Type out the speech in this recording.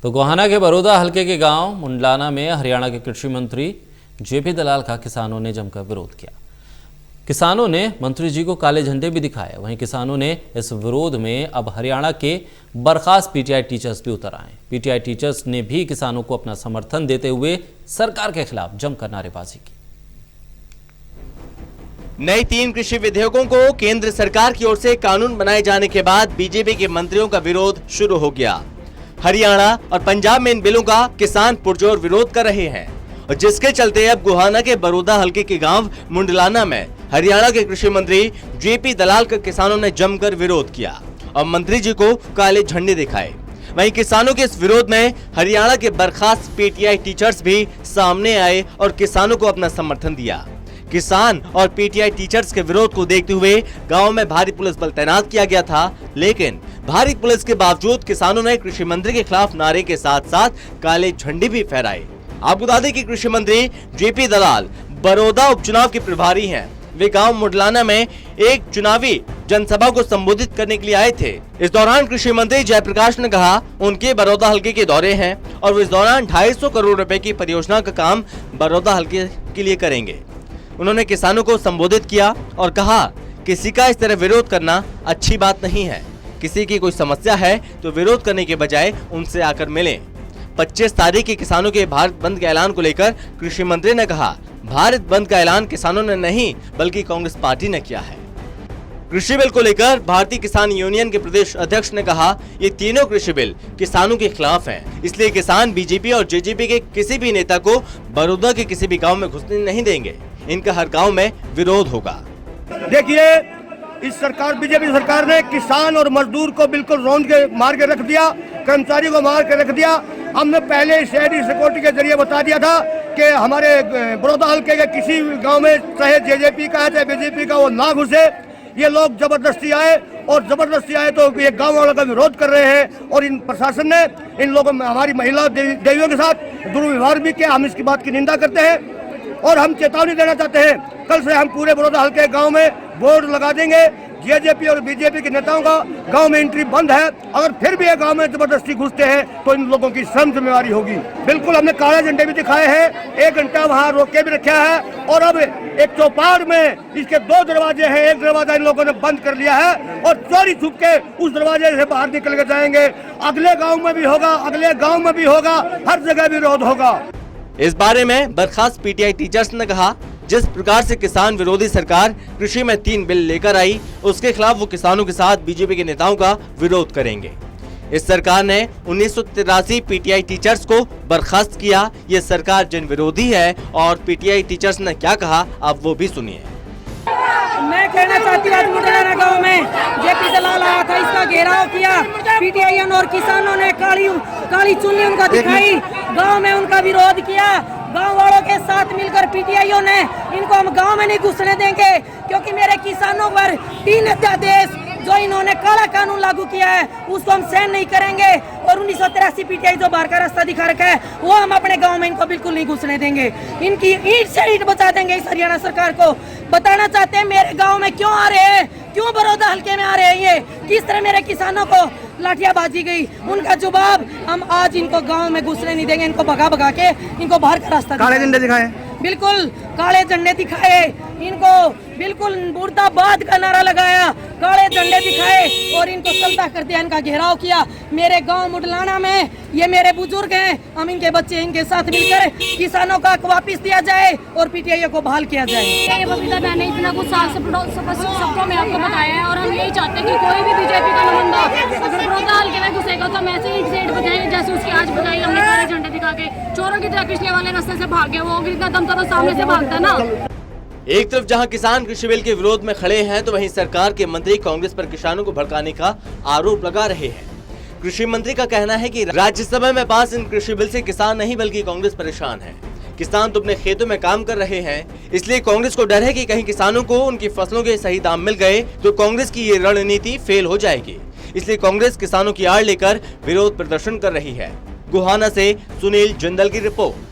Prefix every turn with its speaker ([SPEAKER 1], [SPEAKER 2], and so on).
[SPEAKER 1] तो गोहाना के बरोदा हलके के गांव मुंडलाना में हरियाणा के कृषि मंत्री जेपी दलाल का किसानों ने जमकर विरोध किया। किसानों ने मंत्री जी को काले झंडे भी दिखाए। वहीं किसानों ने इस विरोध में अब हरियाणा के बर्खास्त पीटीआई टीचर्स भी उतर आए। पीटीआई टीचर्स ने भी किसानों को अपना समर्थन देते हुए सरकार के खिलाफ जमकर नारेबाजी की।
[SPEAKER 2] नई 3 कृषि विधेयकों को केंद्र सरकार की ओर से कानून बनाए जाने के बाद बीजेपी के मंत्रियों का विरोध शुरू हो गया। हरियाणा और पंजाब में इन बिलों का किसान पुरजोर विरोध कर रहे हैं, और जिसके चलते अब गोहाना के बरोदा हलके के गांव मुंडलाना में हरियाणा के कृषि मंत्री जेपी दलाल का किसानों ने जमकर विरोध किया और मंत्री जी को काले झंडे दिखाए। वहीं किसानों के इस विरोध में हरियाणा के बर्खास्त पीटीआई टीचर्स भी सामने आए और किसानों को अपना समर्थन दिया। किसान और पीटीआई टीचर्स के विरोध को देखते हुए गांव में भारी पुलिस बल तैनात किया गया था, लेकिन भारी पुलिस के बावजूद किसानों ने कृषि मंत्री के खिलाफ नारे के साथ साथ काले झंडे भी फहराए। आपको बता दें कि कृषि मंत्री जेपी दलाल बरोदा उपचुनाव के प्रभारी हैं। वे गांव मुंडलाना में एक चुनावी जनसभा को संबोधित करने के लिए आए थे। इस दौरान कृषि मंत्री जयप्रकाश ने कहा उनके बरोदा हलके के दौरे हैं और इस दौरान 250 करोड़ रुपए की परियोजना का काम बरोदा हलके के लिए करेंगे। उन्होंने किसानों को संबोधित किया और कहा किसी का इस तरह विरोध करना अच्छी बात नहीं है। किसी की कोई समस्या है तो विरोध करने के बजाय उनसे आकर मिलें। 25 तारीख के किसानों के भारत बंद के ऐलान को लेकर कृषि मंत्री ने कहा भारत बंद का ऐलान किसानों ने नहीं बल्कि कांग्रेस पार्टी ने किया है। कृषि बिल को लेकर भारतीय किसान यूनियन के प्रदेश अध्यक्ष ने कहा ये तीनों कृषि बिल किसानों के खिलाफ हैं, इसलिए किसान बीजेपी और जेजेपी के किसी भी नेता को बरोदा के किसी भी गांव में घुसने नहीं देंगे। इनका हर गांव में विरोध होगा।
[SPEAKER 3] देखिए, इस सरकार बीजेपी सरकार ने किसान और मजदूर को बिल्कुल रौंद के मार के रख दिया, कर्मचारी को मार के रख दिया। हमने पहले शहरी सिक्योरिटी के जरिए बता दिया था कि हमारे बरोदा हल्के के किसी गांव में चाहे जेजेपी का है चाहे बीजेपी का वो ना घुसे। ये लोग जबरदस्ती आए तो ये गांव वालों का विरोध कर रहे हैं और इन प्रशासन ने इन लोगों में हमारी महिला देवियों के साथ दुर्व्यवहार भी किया। हम इसकी बात की निंदा करते हैं और हम चेतावनी देना चाहते हैं, कल से हम पूरे बरोदा हल्के गांव में बोर्ड लगा देंगे। जेजेपी और बीजेपी के नेताओं का गांव में एंट्री बंद है। अगर फिर भी ये गांव में जबरदस्ती घुसते हैं तो इन लोगों की स्वयं जिम्मेवारी होगी। बिल्कुल, हमने काले झंडे भी दिखाए हैं, 1 घंटा वहां रोक के भी रखा है और अब एक चौपाड़ में इसके 2 दरवाजे हैं, एक दरवाजा इन लोगों ने बंद कर लिया है और चोरी छुप के उस दरवाजे से बाहर निकल के जाएंगे। अगले गाँव में भी होगा, अगले गाँव में भी होगा, हर जगह विरोध होगा।
[SPEAKER 2] इस बारे में बर्खास्त पीटीआई टीचर्स ने कहा जिस प्रकार से किसान विरोधी सरकार कृषि में 3 बिल लेकर आई उसके खिलाफ वो किसानों के साथ बीजेपी के नेताओं का विरोध करेंगे। इस सरकार ने 1983 पीटीआई टीचर्स को बर्खास्त किया। ये सरकार जन विरोधी है और पीटीआई टीचर्स ने क्या कहा आप वो भी सुनिए।
[SPEAKER 4] मैं कहना चाहती हूँ आज मुंडलाना गाँव में जेपी दलाल आया था, इसका घेराव किया पीटीआई और किसानों ने काली चुन्नी उनका दिखाई, गांव में उनका विरोध किया। गांव वालों के साथ मिलकर पीटीआईओ ने इनको हम गांव में नहीं घुसने देंगे क्योंकि मेरे किसानों पर 3 अध्यादेश जो इन्होंने काला कानून लागू किया है उसको हम सहन नहीं करेंगे और 1983 पीटीआई जो बाहर का रास्ता दिखा रखा है वो हम अपने गांव में इनको बिल्कुल नहीं घुसने देंगे। इनकी ईंट से ईंट बचा देंगे। इस हरियाणा सरकार को बताना चाहते हैं मेरे गाँव में क्यों आ रहे हैं, क्यों बरोदा हल्के में आ रहे हैं, ये किस तरह मेरे किसानों को लाठियां बाजी गई। उनका जवाब हम आज इनको गांव में घुसने नहीं देंगे। इनको भगा के इनको बाहर का रास्ता
[SPEAKER 3] काले झंडे दिखाए,
[SPEAKER 4] बिल्कुल काले झंडे दिखाए, इनको बिल्कुल मुर्दाबाद का नारा लगाया, काले झंडे दिखाए और इनको चलता कर दिया, इनका घेराव किया। मेरे गांव मुंडलाना में ये मेरे बुजुर्ग हैं, हम इनके बच्चे इनके साथ मिलकर किसानों का वापिस दिया जाए और पीटीआई को बहाल किया जाए।
[SPEAKER 5] ये बबीता मैंने इतना कुछ सबको मैं आपको बताया है और हम यही चाहते हैं कि कोई भी बीजेपी का नुमाइंदा अगर बरोदा हल्के में घुसेगा तो हम ऐसे ईंट से ईंट बजाएंगे जैसे उसकी आज बजाई हमने काले झंडे दिखा के। चोरों की तरह पिछले वाले रास्ते से भाग गया, वो इतना दम तो सामने से भागता ना।
[SPEAKER 2] एक तरफ जहां किसान कृषि बिल के विरोध में खड़े हैं तो वहीं सरकार के मंत्री कांग्रेस पर किसानों को भड़काने का आरोप लगा रहे हैं। कृषि मंत्री का कहना है कि राज्यसभा में पास इन कृषि बिल से किसान नहीं बल्कि कांग्रेस परेशान है। किसान तो अपने खेतों में काम कर रहे हैं, इसलिए कांग्रेस को डर है कि कहीं किसानों को उनकी फसलों के सही दाम मिल गए तो कांग्रेस की ये रणनीति फेल हो जाएगी। इसलिए कांग्रेस किसानों की आड़ लेकर विरोध प्रदर्शन कर रही है। गोहाना से सुनील जिंदल की रिपोर्ट।